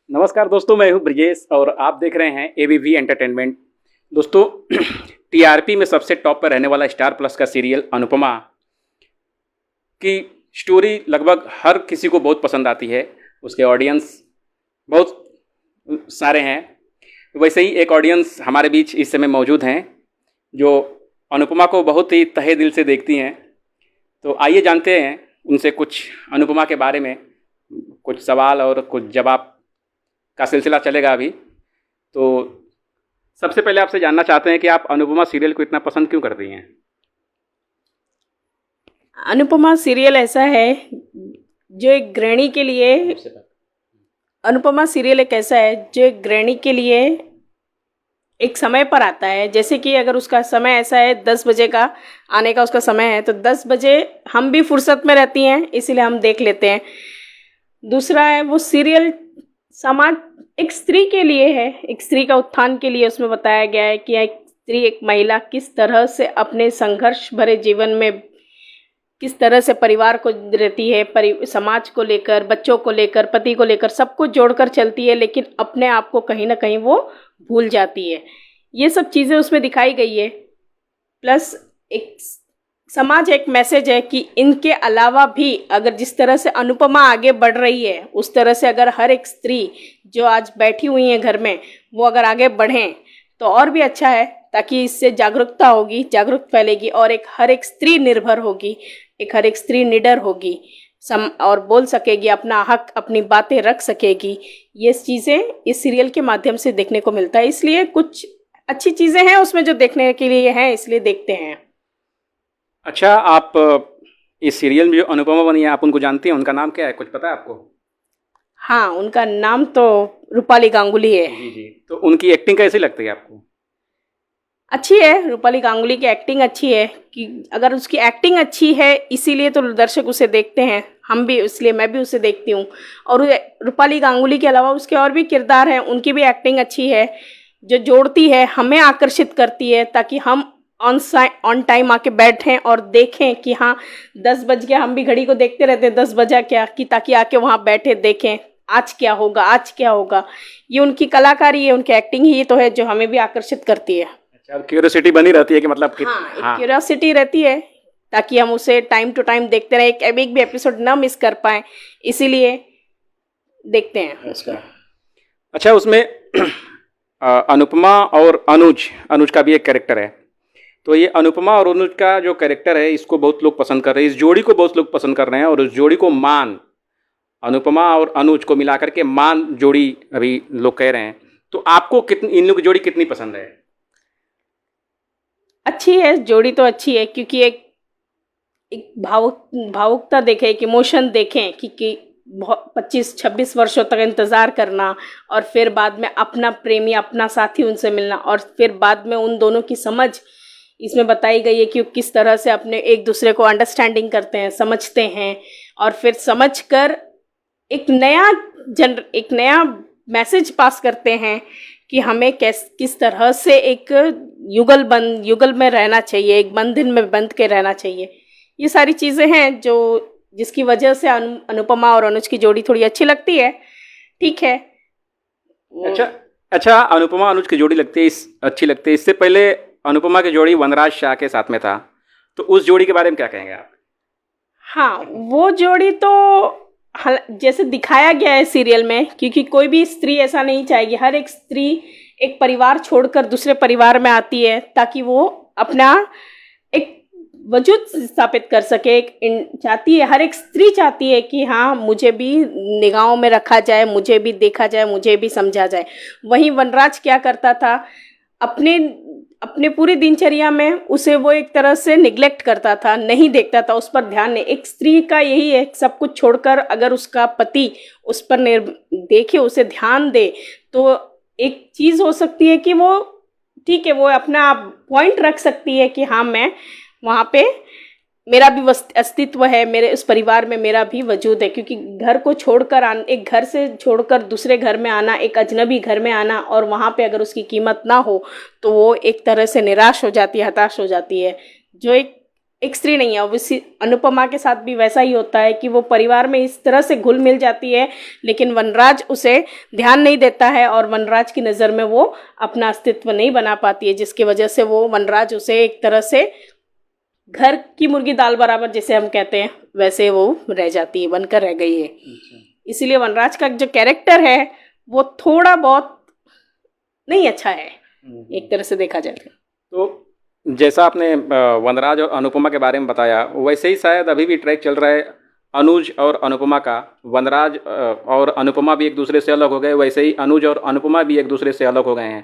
नमस्कार दोस्तों, मैं हूं ब्रजेश और आप देख रहे हैं एबीवी एंटरटेनमेंट। दोस्तों, टीआरपी में सबसे टॉप पर रहने वाला स्टार प्लस का सीरियल अनुपमा की स्टोरी लगभग हर किसी को बहुत पसंद आती है। उसके ऑडियंस बहुत सारे हैं। वैसे ही एक ऑडियंस हमारे बीच इस समय मौजूद हैं जो अनुपमा को बहुत ही तहे दिल से देखती हैं। तो आइए जानते हैं उनसे कुछ अनुपमा के बारे में। कुछ सवाल और कुछ जवाब का सिलसिला चलेगा अभी। तो सबसे पहले आपसे जानना चाहते हैं कि आप अनुपमा सीरियल को इतना पसंद क्यों करती हैं? अनुपमा सीरियल ऐसा है जो एक गृहिणी के लिए अनुपमा सीरियल एक ऐसा है जो एक गृहिणी के लिए एक समय पर आता है। जैसे कि अगर उसका समय ऐसा है 10 बजे का आने का उसका समय है, तो 10 बजे हम भी फुर्सत में रहती हैं, इसीलिए हम देख लेते हैं। दूसरा है वो सीरियल समाज एक स्त्री के लिए है, एक स्त्री का उत्थान के लिए उसमें बताया गया है कि एक स्त्री, एक महिला किस तरह से अपने संघर्ष भरे जीवन में किस तरह से परिवार को रहती है, समाज को लेकर, बच्चों को लेकर, पति को लेकर, सबको जोड़कर चलती है, लेकिन अपने आप को कहीं ना कहीं वो भूल जाती है। ये सब चीज़ें उसमें दिखाई गई है। प्लस एक समाज एक मैसेज है कि इनके अलावा भी अगर जिस तरह से अनुपमा आगे बढ़ रही है, उस तरह से अगर हर एक स्त्री जो आज बैठी हुई है घर में, वो अगर आगे बढ़ें तो और भी अच्छा है, ताकि इससे जागरूकता होगी, जागरूक फैलेगी और एक हर एक स्त्री निर्भर होगी, एक हर एक स्त्री निडर होगी और बोल सकेगी, अपना हक, अपनी बातें रख सकेगी। ये चीज़ें इस सीरियल के माध्यम से देखने को मिलता है। इसलिए कुछ अच्छी चीज़ें हैं उसमें जो देखने के लिए हैं, इसलिए देखते हैं। अच्छा, आप इस सीरियल में जो अनुपमा बनी है, आप उनको जानती हैं? उनका नाम क्या है, कुछ पता है आपको? हाँ, उनका नाम तो रूपाली गांगुली है। जी जी। तो उनकी एक्टिंग कैसी लगती है आपको? अच्छी है, रूपाली गांगुली की एक्टिंग अच्छी है। कि अगर उसकी एक्टिंग अच्छी है इसीलिए तो दर्शक उसे देखते हैं, हम भी, इसलिए मैं भी उसे देखती हूँ। और रूपाली गांगुली के अलावा उसके और भी किरदार हैं, उनकी भी एक्टिंग अच्छी है, जो जोड़ती है, हमें आकर्षित करती है, ताकि हम ऑन टाइम आके बैठें और देखें कि हाँ 10 बज गया। हम भी घड़ी को देखते रहते हैं 10 बजा क्या, कि ताकि आके वहाँ बैठे देखें आज क्या होगा, आज क्या होगा। ये उनकी कलाकारी है, उनकी एक्टिंग ही तो है जो हमें भी आकर्षित करती है। अच्छा, क्यूरियोसिटी बनी रहती है कि मतलब कि हाँ, क्यूरियोसिटी रहती है, ताकि हम उसे टाइम टू टाइम देखते रहें, एक भी एपिसोड ना मिस कर पाए, इसीलिए देखते हैं उसको। अच्छा, उसमें अनुपमा और अनुज का भी एक कैरेक्टर है। तो ये अनुपमा और अनुज का जो कैरेक्टर है, इसको बहुत लोग पसंद कर रहे हैं, इस जोड़ी को बहुत लोग पसंद कर रहे हैं। और उस जोड़ी को मान, अनुपमा और अनुज को मिलाकर के मान जोड़ी अभी लोग कह रहे हैं। तो आपको कितनी, इन लोग की जोड़ी कितनी पसंद है? अच्छी है जोड़ी, तो अच्छी है, क्योंकि एक भावुकता देखें, एक इमोशन देखें कि 25-26 वर्षों तक इंतज़ार करना और फिर बाद में अपना प्रेमी, अपना साथी उनसे मिलना, और फिर बाद में उन दोनों की समझ इसमें बताई गई है कि किस तरह से अपने एक दूसरे को अंडरस्टैंडिंग करते हैं, समझते हैं, और फिर समझकर एक नया मैसेज पास करते हैं कि हमें किस तरह से एक युगल में रहना चाहिए, एक बंधन में बंध के रहना चाहिए। ये सारी चीज़ें हैं जो जिसकी वजह से अनुपमा और अनुज की जोड़ी थोड़ी अच्छी लगती है। ठीक है। अच्छा, अनुपमा अनुज की जोड़ी अच्छी लगती है। इससे पहले अनुपमा की जोड़ी वनराज शाह के साथ में था, तो उस जोड़ी के बारे में क्या कहेंगे आप? हाँ, वो जोड़ी तो जैसे दिखाया गया है सीरियल में, क्योंकि कोई भी स्त्री ऐसा नहीं चाहेगी, हर एक स्त्री एक परिवार छोड़कर दूसरे परिवार में आती है ताकि वो अपना एक वजूद स्थापित कर सके। चाहती है, हर एक स्त्री चाहती है कि हाँ मुझे भी निगाहों में रखा जाए, मुझे भी देखा जाए, मुझे भी समझा जाए। वहीं वनराज क्या करता था, अपने पूरी दिनचर्या में उसे वो एक तरह से निग्लेक्ट करता था, नहीं देखता था, उस पर ध्यान नहीं। एक स्त्री का यही है, सब कुछ छोड़कर अगर उसका पति उस पर देखे, उसे ध्यान दे, तो एक चीज़ हो सकती है कि वो ठीक है, वो अपना पॉइंट रख सकती है कि हाँ मैं वहाँ पे, मेरा भी अस्तित्व है, मेरे उस परिवार में मेरा भी वजूद है। क्योंकि घर को छोड़कर एक घर से छोड़कर दूसरे घर में आना, एक अजनबी घर में आना, और वहाँ पे अगर उसकी कीमत ना हो तो वो एक तरह से निराश हो जाती है, हताश हो जाती है। जो एक एक स्त्री नहीं है। उसी अनुपमा के साथ भी वैसा ही होता है कि वो परिवार में इस तरह से घुल मिल जाती है, लेकिन वनराज उसे ध्यान नहीं देता है और वनराज की नज़र में वो अपना अस्तित्व नहीं बना पाती है, जिसकी वजह से वो वनराज उसे एक तरह से घर की मुर्गी दाल बराबर, जैसे हम कहते हैं, वैसे वो रह जाती है, बनकर रह गई है। इसीलिए वनराज का जो कैरेक्टर है वो थोड़ा बहुत नहीं अच्छा है, एक तरह से देखा जाए तो जैसा आपने वनराज और अनुपमा के बारे में बताया, वैसे ही शायद अभी भी ट्रैक चल रहा है अनुज और अनुपमा का। वनराज और अनुपमा भी एक दूसरे से अलग हो गए, वैसे ही अनुज और अनुपमा भी एक दूसरे से अलग हो गए हैं।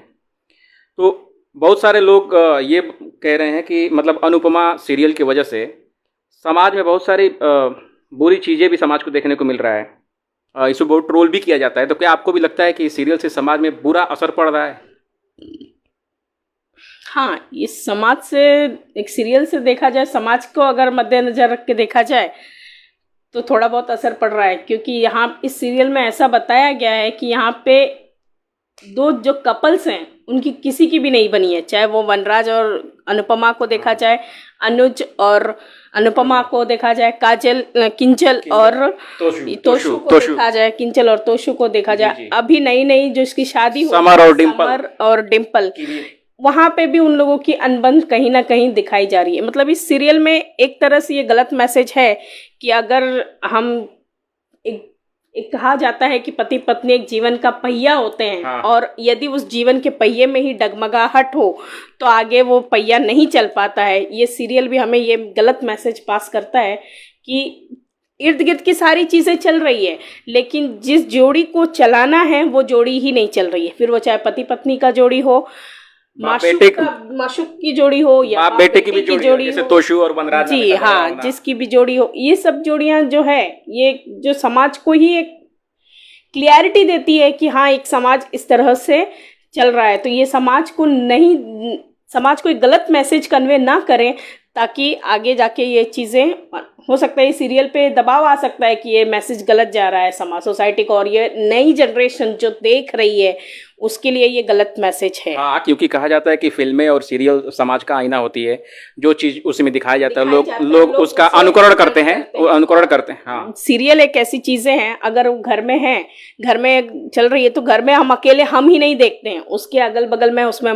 तो बहुत सारे लोग ये कह रहे हैं कि मतलब अनुपमा सीरियल की वजह से समाज में बहुत सारी बुरी चीज़ें भी समाज को देखने को मिल रहा है। इसको बहुत ट्रोल भी किया जाता है। तो क्या आपको भी लगता है कि सीरियल से समाज में बुरा असर पड़ रहा है? हाँ, इस समाज से, एक सीरियल से देखा जाए, समाज को अगर मद्देनजर रख के देखा जाए तो थोड़ा बहुत असर पड़ रहा है, क्योंकि यहाँ इस सीरियल में ऐसा बताया गया है कि यहाँ पे दो जो कपल्स हैं उनकी किसी की भी नहीं बनी है। चाहे वो वनराज और अनुपमा को देखा जाए, अनुज और अनुपमा को देखा जाए, किंजल और तोशु को देखा जाए, किंजल और तोशु को देखा जाए, अभी नई नई जो इसकी शादी हुई समर और डिम्पल, वहाँ पे भी उन लोगों की अनबन कहीं ना कहीं दिखाई जा रही है। मतलब इस सीरियल में एक तरह से ये गलत मैसेज है कि अगर हम एक कहा जाता है कि पति पत्नी एक जीवन का पहिया होते हैं, हाँ। और यदि उस जीवन के पहिए में ही डगमगाहट हो तो आगे वो पहिया नहीं चल पाता है। ये सीरियल भी हमें ये गलत मैसेज पास करता है कि इर्द गिर्द की सारी चीज़ें चल रही है, लेकिन जिस जोड़ी को चलाना है वो जोड़ी ही नहीं चल रही है। फिर वो चाहे पति पत्नी का जोड़ी हो, माशुक की जोड़ी हो, या बाप बेटे की भी जोड़ी हो, जैसे तोशु और वनराज, जी हाँ, जिसकी भी जोड़ी हो, ये सब जोड़ियां जो है, ये जो समाज को ही एक क्लियरिटी देती है कि हाँ, एक समाज इस तरह से चल रहा है। तो ये समाज को एक गलत मैसेज कन्वे ना करें, ताकि आगे जाके ये चीज़ें, हो सकता है इस सीरियल पे दबाव आ सकता है कि ये मैसेज गलत जा रहा है समाज सोसाइटी को, और ये नई जनरेशन जो देख रही है उसके लिए ये गलत मैसेज है। हाँ, क्योंकि कहा जाता है कि फिल्में और सीरियल समाज का आईना होती है। जो चीज उसमें दिखाया जाता है लोग उसका अनुकरण करते हैं। हाँ, सीरियल एक ऐसी चीजें हैं, अगर घर में है, घर में चल रही है, तो घर में हम अकेले हम ही नहीं देखते हैं, उसके अगल बगल में, उसमें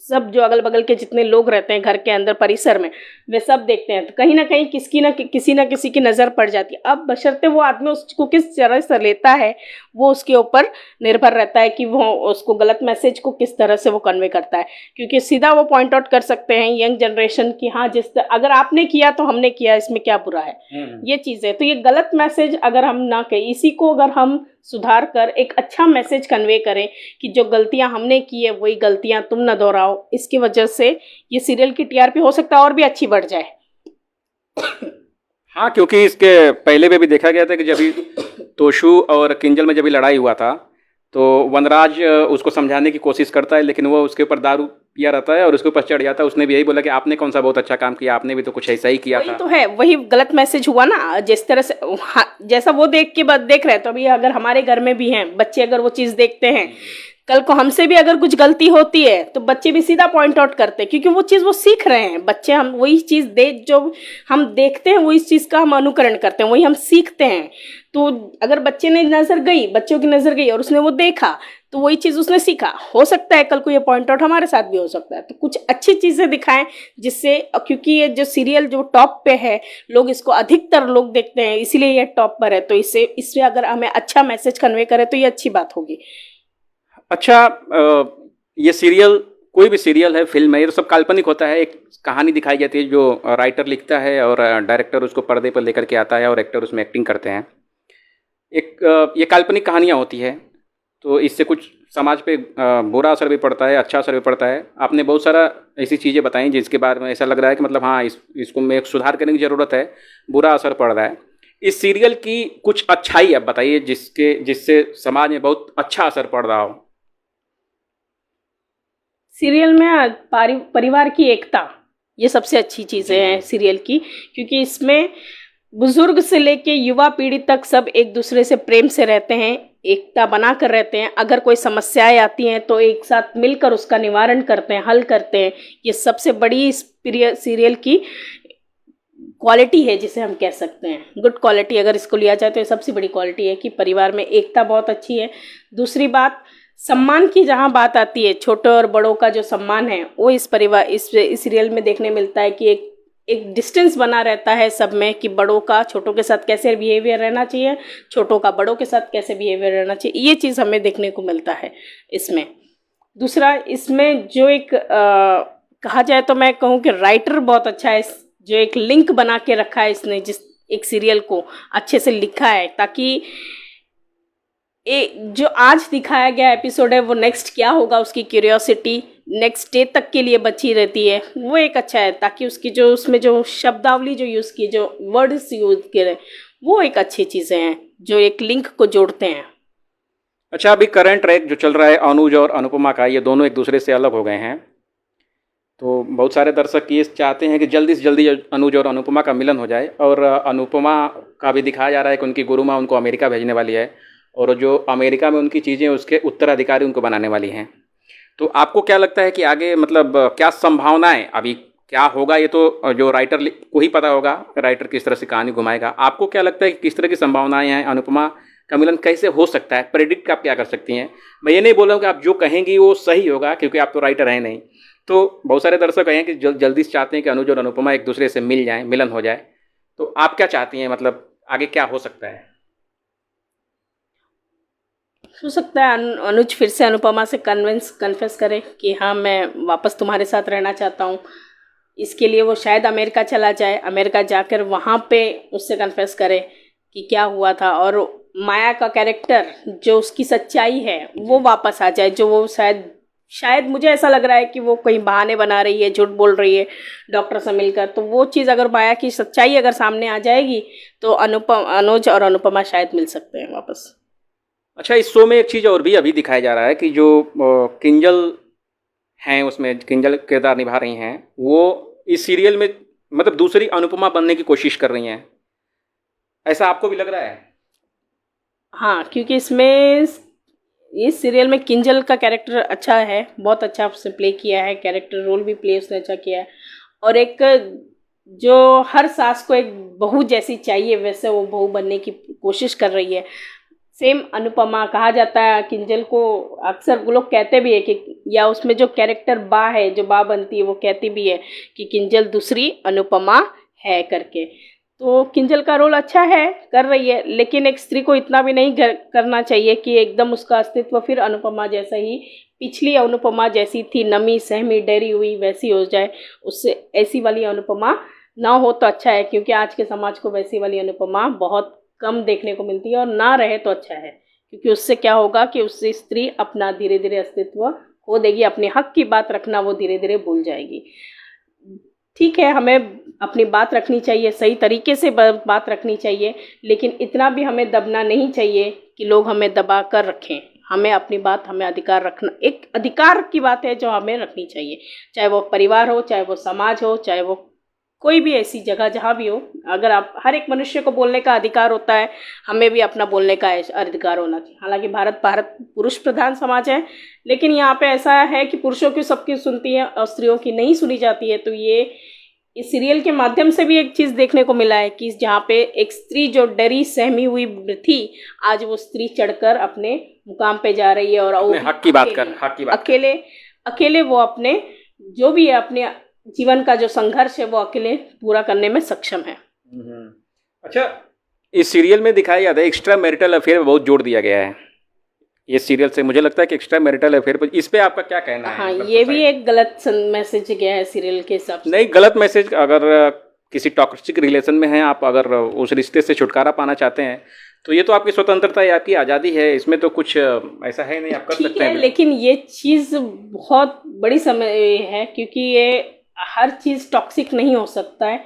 सब जो अगल बगल के जितने लोग रहते हैं घर के अंदर परिसर में, वे सब देखते हैं। तो कहीं ना कहीं किसी ना किसी की नजर पड़ जाती है। अब बशर्ते वो आदमी उसको किस तरह से लेता है, वो उसके ऊपर निर्भर रहता है कि वो उसको गलत मैसेज को किस तरह से वो कन्वे करता है। क्योंकि सीधा वो पॉइंट आउट कर सकते हैं यंग जनरेशन की, हाँ, अगर आपने किया तो हमने किया, इसमें क्या बुरा है, ये चीज़ है। तो ये गलत मैसेज अगर हम ना कहें, इसी को अगर हम सुधार कर एक अच्छा मैसेज कन्वे करें कि जो गलतियां हमने की है वही गलतियां तुम ना दोहराओ, इसकी वजह से ये सीरियल की टीआरपी हो सकता है और भी अच्छी बढ़ जाए। हाँ, क्योंकि इसके पहले भी देखा गया था कि जब तोशु और किंजल में जब लड़ाई हुआ था तो वनराज उसको समझाने की कोशिश करता है, लेकिन वो उसके ऊपर दारू पिया रहता है और उसके ऊपर चढ़ जाता है। उसने भी यही बोला कि आपने कौन सा बहुत अच्छा काम किया, आपने भी तो कुछ ऐसा ही किया था। तो है, वही गलत मैसेज हुआ ना, जिस तरह से जैसा वो देख रहे हैं। तो अभी अगर हमारे घर में भी हैं बच्चे, अगर वो चीज़ देखते हैं, कल को हमसे भी अगर कुछ गलती होती है तो बच्चे भी सीधा पॉइंट आउट करते हैं, क्योंकि वो चीज़ वो सीख रहे हैं बच्चे। हम वही चीज़ जो हम देखते हैं वही चीज़ का हम अनुकरण करते हैं, वही हम सीखते हैं। तो अगर बच्चे की नज़र गई और उसने वो देखा तो वही चीज़ उसने सीखा। हो सकता है कल को ये पॉइंट आउट हमारे साथ भी हो सकता है। तो कुछ अच्छी चीज़ें दिखाएं जिससे, क्योंकि ये जो सीरियल जो टॉप पे है, लोग इसको अधिकतर लोग देखते हैं, इसीलिए ये टॉप पर है। तो इससे अगर हमें अच्छा मैसेज कन्वे करें तो ये अच्छी बात होगी। अच्छा, ये सीरियल, कोई भी सीरियल है, फिल्म है, ये तो सब काल्पनिक होता है। एक कहानी दिखाई जाती है जो राइटर लिखता है और डायरेक्टर उसको पर्दे पर लेकर के आता है और एक्टर उसमें एक्टिंग करते हैं। ये काल्पनिक कहानियाँ होती है, तो इससे कुछ समाज पे बुरा असर भी पड़ता है, अच्छा असर भी पड़ता है। आपने बहुत सारा ऐसी चीज़ें बताई जिसके बारे में ऐसा लग रहा है कि मतलब हाँ, इसको में एक सुधार करने की ज़रूरत है, बुरा असर पड़ रहा है। इस सीरियल की कुछ अच्छाई आप बताइए जिससे समाज में बहुत अच्छा असर पड़ रहा हो। सीरियल में परिवार की एकता, ये सबसे अच्छी चीज़ें हैं सीरियल की, क्योंकि इसमें बुजुर्ग से लेके युवा पीढ़ी तक सब एक दूसरे से प्रेम से रहते हैं, एकता बना कर रहते हैं। अगर कोई समस्याएं आती हैं तो एक साथ मिलकर उसका निवारण करते हैं, हल करते हैं। ये सबसे बड़ी इस सीरियल की क्वालिटी है जिसे हम कह सकते हैं, गुड क्वालिटी अगर इसको लिया जाए तो ये सबसे बड़ी क्वालिटी है कि परिवार में एकता बहुत अच्छी है। दूसरी बात, सम्मान की जहाँ बात आती है, छोटे और बड़ों का जो सम्मान है वो इस परिवार इस सीरियल में देखने मिलता है कि एक डिस्टेंस बना रहता है सब में, कि बड़ों का छोटों के साथ कैसे बिहेवियर रहना चाहिए, छोटों का बड़ों के साथ कैसे बिहेवियर रहना चाहिए, ये चीज़ हमें देखने को मिलता है इसमें। दूसरा, इसमें जो एक कहा जाए तो मैं कहूँ कि राइटर बहुत अच्छा है, जो एक लिंक बना के रखा है इसने, जिस एक सीरियल को अच्छे से लिखा है, ताकि जो आज दिखाया गया एपिसोड है वो नेक्स्ट क्या होगा उसकी क्यूरियोसिटी नेक्स्ट डे तक के लिए बची रहती है, वो एक अच्छा है। ताकि उसकी जो उसमें जो शब्दावली जो यूज़ की, जो वर्ड्स यूज़ किए, वो एक अच्छी चीज़ें हैं जो एक लिंक को जोड़ते हैं। अच्छा, अभी करंट ट्रैक जो चल रहा है अनुज और अनुपमा का, ये दोनों एक दूसरे से अलग हो गए हैं, तो बहुत सारे दर्शक ये चाहते हैं कि जल्दी से जल्दी अनुज और अनुपमा का मिलन हो जाए। और अनुपमा का भी दिखाया जा रहा है कि उनकी गुरु माँ उनको अमेरिका भेजने वाली है, और जो अमेरिका में उनकी चीज़ें उसके उत्तराधिकारी उनको बनाने वाली हैं। तो आपको क्या लगता है कि आगे मतलब क्या संभावनाएं, अभी क्या होगा ये तो जो राइटर को ही पता होगा, राइटर किस तरह से कहानी घुमाएगा। आपको क्या लगता है कि किस तरह की संभावनाएं हैं, अनुपमा का मिलन कैसे हो सकता है, प्रेडिक्ट आप क्या कर सकती हैं? मैं ये नहीं बोल रहा हूँ कि आप जो कहेंगी वो सही होगा, क्योंकि आप तो राइटर हैं नहीं। तो बहुत सारे दर्शक हैं कि जल्दी से चाहते हैं कि अनुज और अनुपमा एक दूसरे से मिल जाएं, मिलन हो जाए। तो आप क्या चाहती हैं, मतलब आगे क्या हो सकता है? हो सकता है अनुज फिर से अनुपमा से कन्फेस करे कि हाँ मैं वापस तुम्हारे साथ रहना चाहता हूँ। इसके लिए वो शायद अमेरिका चला जाए, अमेरिका जाकर वहाँ पे उससे कन्फेस करे कि क्या हुआ था, और माया का कैरेक्टर जो उसकी सच्चाई है वो वापस आ जाए, जो वो शायद मुझे ऐसा लग रहा है कि वो कहीं बहाने बना रही है, झूठ बोल रही है डॉक्टर से मिलकर। तो वो चीज़ अगर माया की सच्चाई अगर सामने आ जाएगी तो अनुज और अनुपमा शायद मिल सकते हैं वापस। अच्छा, इस शो में एक चीज़ और भी अभी दिखाया जा रहा है कि जो किंजल हैं, उसमें किंजल किरदार निभा रही हैं, वो इस सीरियल में मतलब दूसरी अनुपमा बनने की कोशिश कर रही हैं। ऐसा आपको भी लग रहा है? हाँ, क्योंकि इसमें इस सीरियल में किंजल का कैरेक्टर अच्छा है, बहुत अच्छा उसने प्ले किया है, कैरेक्टर रोल भी प्ले उसने अच्छा किया है। और एक जो हर सास को एक बहू जैसी चाहिए वैसे वो बहू बनने की कोशिश कर रही है। सेम अनुपमा कहा जाता है किंजल को, अक्सर वो लोग कहते भी है कि, या उसमें जो कैरेक्टर बा है, जो बा बनती है, वो कहती भी है कि किंजल दूसरी अनुपमा है करके। तो किंजल का रोल अच्छा है, कर रही है, लेकिन एक स्त्री को इतना भी नहीं करना चाहिए कि एकदम उसका अस्तित्व फिर अनुपमा जैसा ही, पिछली अनुपमा जैसी थी, नमी सहमी डरी हुई, वैसी हो जाए। उससे ऐसी वाली अनुपमा ना हो तो अच्छा है, क्योंकि आज के समाज को वैसी वाली अनुपमा बहुत कम देखने को मिलती है, और ना रहे तो अच्छा है। क्योंकि उससे क्या होगा कि उससे स्त्री अपना धीरे धीरे अस्तित्व खो देगी, अपने हक की बात रखना वो धीरे धीरे भूल जाएगी। ठीक है, हमें अपनी बात रखनी चाहिए, सही तरीके से बात रखनी चाहिए, लेकिन इतना भी हमें दबना नहीं चाहिए कि लोग हमें दबा कर रखें। हमें अपनी बात, हमें अधिकार रखना, एक अधिकार की बात है जो हमें रखनी चाहिए, चाहे वो परिवार हो, चाहे वो समाज हो, चाहे वो कोई भी ऐसी जगह जहाँ भी हो। अगर आप, हर एक मनुष्य को बोलने का अधिकार होता है, हमें भी अपना बोलने का अधिकार होना चाहिए। हालांकि भारत पुरुष प्रधान समाज है, लेकिन यहाँ पे ऐसा है कि पुरुषों की सबकी सुनती है और स्त्रियों की नहीं सुनी जाती है। तो ये इस सीरियल के माध्यम से भी एक चीज़ देखने को मिला है कि जहाँ पे एक स्त्री जो डरी सहमी हुई थी, आज वो स्त्री चढ़कर अपने मुकाम पे जा रही है, और हक की बात कर, अकेले वो अपने जो भी है अपने जीवन का जो संघर्ष है वो अकेले पूरा करने में सक्षम है। अच्छा, इस सीरियल में दिखाया जाता है एक्स्ट्रा मैरिटल अफेयर में बहुत जोर दिया गया है। ये सीरियल से मुझे लगता है कि एक्स्ट्रा मैरिटल अफेयर पर, इस पे आपका क्या कहना है? हाँ, ये भी एक गलत मैसेज गया है सीरियल के हिसाब से। नहीं, गलत मैसेज, अगर किसी टॉक्सिक रिलेशन में हैं आप, अगर उस रिश्ते से छुटकारा पाना चाहते हैं तो ये तो आपकी स्वतंत्रता है, आपकी आज़ादी है, इसमें तो कुछ ऐसा है नहीं, आप कर सकते हैं। लेकिन ये चीज़ बहुत बड़ी समय है, क्योंकि ये हर चीज़ टॉक्सिक नहीं हो सकता है,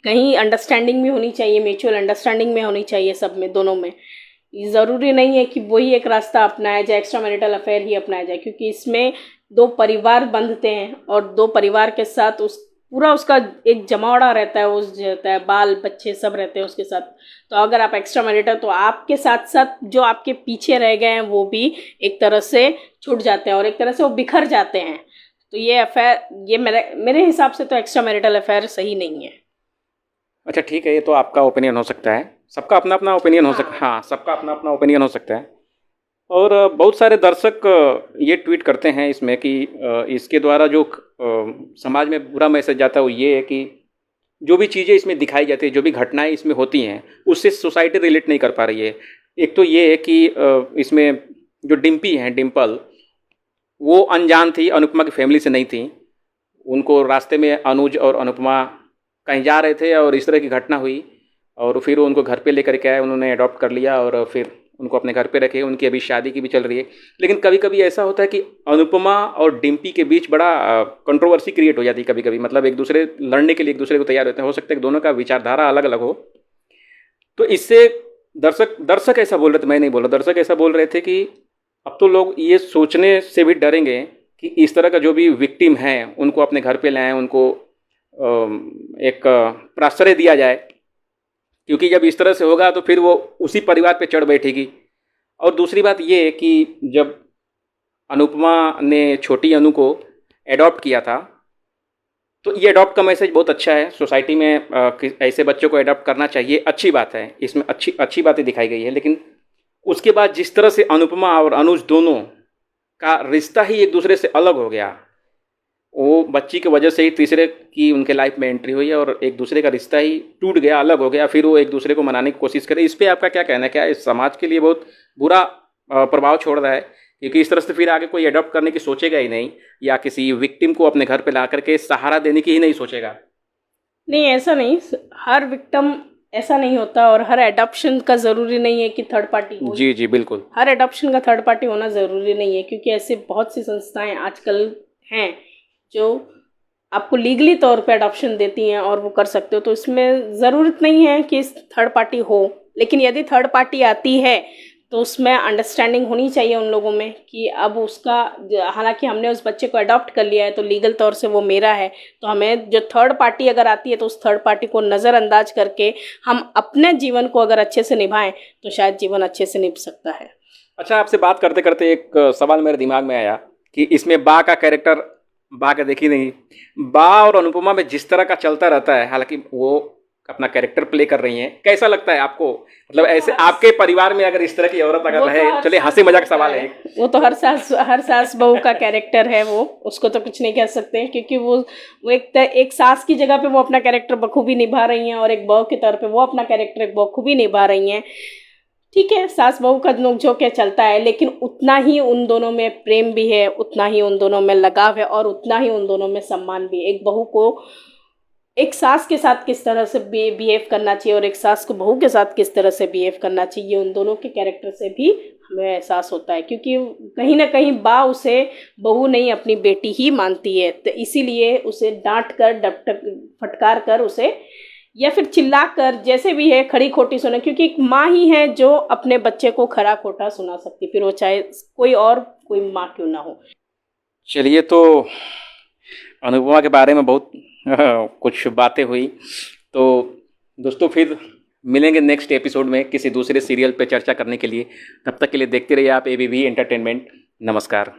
कहीं अंडरस्टैंडिंग भी होनी चाहिए, म्यूचुअल अंडरस्टैंडिंग में होनी चाहिए, सब में, दोनों में। ज़रूरी नहीं है कि वही एक रास्ता अपनाया जाए, एक्स्ट्रा मैरिटल अफेयर ही अपनाया जाए, क्योंकि इसमें दो परिवार बंधते हैं और दो परिवार के साथ पूरा उसका एक जमावड़ा रहता है, रहता है, बाल बच्चे सब रहते हैं उसके साथ। तो अगर आप एक्स्ट्रा मैरिटल, तो आपके साथ साथ जो आपके पीछे रह गए हैं वो भी एक तरह से छूट जाते हैं और एक तरह से वो बिखर जाते हैं। तो ये अफेयर, ये मेरे हिसाब से तो एक्स्ट्रा मैरिटल अफेयर सही नहीं है। अच्छा ठीक है, ये तो आपका ओपिनियन हो सकता है, सबका अपना अपना ओपिनियन हो सकता है। हाँ, सबका अपना अपना ओपिनियन हो सकता है। और बहुत सारे दर्शक ये ट्वीट करते हैं इसमें कि इसके द्वारा जो समाज में बुरा मैसेज जाता है वो ये है कि जो भी चीज़ें इसमें दिखाई जाती है, जो भी घटनाएं इसमें होती हैं, उससे सोसाइटी रिलेट नहीं कर पा रही है। एक तो ये है कि इसमें जो डिम्पी हैं, डिम्पल, वो अनजान थी, अनुपमा की फैमिली से नहीं थी। उनको रास्ते में अनुज और अनुपमा कहीं जा रहे थे और इस तरह की घटना हुई और फिर वो उनको घर पे लेकर के आए, उन्होंने अडॉप्ट कर लिया और फिर उनको अपने घर पे रखे। उनकी अभी शादी की भी चल रही है। लेकिन कभी कभी ऐसा होता है कि अनुपमा और डिम्पी के बीच बड़ा कंट्रोवर्सी क्रिएट हो जाती है कभी कभी, मतलब एक दूसरे लड़ने के लिए एक दूसरे को तैयार होते हैं। हो सकता है कि दोनों का विचारधारा अलग अलग हो। तो इससे दर्शक ऐसा बोल रहे थे, मैं नहीं बोल रहा, दर्शक ऐसा बोल रहे थे कि अब तो लोग ये सोचने से भी डरेंगे कि इस तरह का जो भी विक्टिम है उनको अपने घर पे लाएं, उनको एक प्राश्रय दिया जाए, क्योंकि जब इस तरह से होगा तो फिर वो उसी परिवार पे चढ़ बैठेगी। और दूसरी बात ये है कि जब अनुपमा ने छोटी अनु को एडॉप्ट किया था तो ये एडॉप्ट का मैसेज बहुत अच्छा है। सोसाइटी में ऐसे बच्चों को एडॉप्ट करना चाहिए, अच्छी बात है, इसमें अच्छी बातें दिखाई गई है। लेकिन उसके बाद जिस तरह से अनुपमा और अनुज दोनों का रिश्ता ही एक दूसरे से अलग हो गया, वो बच्ची की वजह से ही तीसरे की उनके लाइफ में एंट्री हुई और एक दूसरे का रिश्ता ही टूट गया, अलग हो गया। फिर वो एक दूसरे को मनाने की कोशिश करे। इस पर आपका क्या कहना है? क्या इस समाज के लिए बहुत बुरा प्रभाव छोड़ रहा है? क्योंकि इस तरह से फिर आगे कोई अडॉप्ट करने की सोचेगा ही नहीं, या किसी विक्टिम को अपने घर पे ला करके सहारा देने की ही नहीं सोचेगा। नहीं, ऐसा नहीं, हर विक्टिम ऐसा नहीं होता और हर एडॉप्शन का ज़रूरी नहीं है कि थर्ड पार्टी हो। जी जी बिल्कुल, हर एडॉप्शन का थर्ड पार्टी होना ज़रूरी नहीं है, क्योंकि ऐसे बहुत सी संस्थाएं आजकल हैं जो आपको लीगली तौर पे अडॉप्शन देती हैं और वो कर सकते हो। तो इसमें ज़रूरत नहीं है कि थर्ड पार्टी हो। लेकिन यदि थर्ड पार्टी आती है तो उसमें अंडरस्टैंडिंग होनी चाहिए उन लोगों में कि अब उसका, हालांकि हमने उस बच्चे को अडॉप्ट कर लिया है तो लीगल तौर से वो मेरा है, तो हमें जो थर्ड पार्टी अगर आती है तो उस थर्ड पार्टी को नज़रअंदाज करके हम अपने जीवन को अगर अच्छे से निभाएं तो शायद जीवन अच्छे से निभ सकता है। अच्छा, आपसे बात करते करते एक सवाल मेरे दिमाग में आया कि इसमें बा का कैरेक्टर, बा का देखी नहीं, बा और अनुपमा में जिस तरह का चलता रहता है, हालांकि वो अपना कैरेक्टर प्ले कर रही हैं, कैसा लगता है आपको? मतलब ऐसे आपके परिवार में अगर इस तरह की औरत अगर रहे, चलिए हंसी मजाक सवाल है, वो तो हर सास बहू का कैरेक्टर है, वो उसको तो कुछ नहीं कह सकते हैं, क्योंकि वो एक सास की जगह पे वो अपना कैरेक्टर बखूबी निभा रही हैं और एक बहू के तौर पे वो अपना कैरेक्टर एक बखूबी निभा रही हैं। ठीक है, सास बहू का नोक-झोंक क्या चलता है, लेकिन उतना ही उन दोनों में प्रेम भी है, उतना ही उन दोनों में लगाव है और उतना ही उन दोनों में सम्मान भी है। एक बहू को एक सास के साथ किस तरह से बिहेव करना चाहिए और एक सास को बहू के साथ किस तरह से बिहेव करना चाहिए, उन दोनों के कैरेक्टर से भी हमें एहसास होता है। क्योंकि कहीं ना कहीं बा उसे बहू नहीं अपनी बेटी ही मानती है, तो इसीलिए उसे डांट कर फटकार कर उसे या फिर चिल्ला कर, जैसे भी है, खड़ी खोटी सुने, क्योंकि एक माँ ही है जो अपने बच्चे को खरा खोटा सुना सकती, फिर वो चाहे कोई माँ क्यों ना हो। चलिए, तो अनुपमा के बारे में बहुत कुछ बातें हुई। तो दोस्तों फिर मिलेंगे नेक्स्ट एपिसोड में किसी दूसरे सीरियल पे चर्चा करने के लिए। तब तक के लिए देखते रहिए आप ABV एंटरटेनमेंट। नमस्कार।